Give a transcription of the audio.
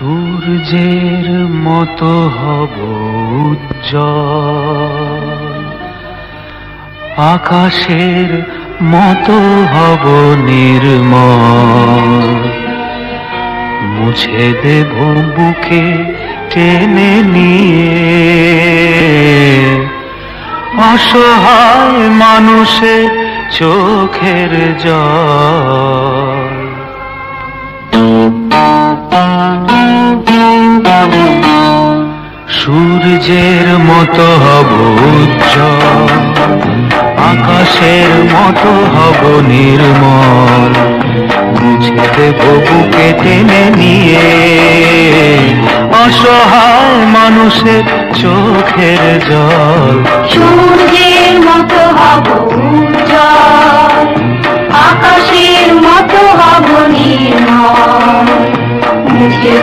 সূর্যের মতো হব উজ্জ্বল, আকাশের মতো হব নির্মল। মুছে দেব বুকে টেনে নিয়ে অসহায় মানুষের চোখের জল। সূর্যের মতো হব উজ্জ্বল, আকাশের মতো হব নির্মল। মুছে দেব বুকে টেনে নিয়ে অসহায় মানুষের চোখের জল। সূর্যের মতো হব উজ্জ্বল, আকাশের মতো হব নির্মল। মুছে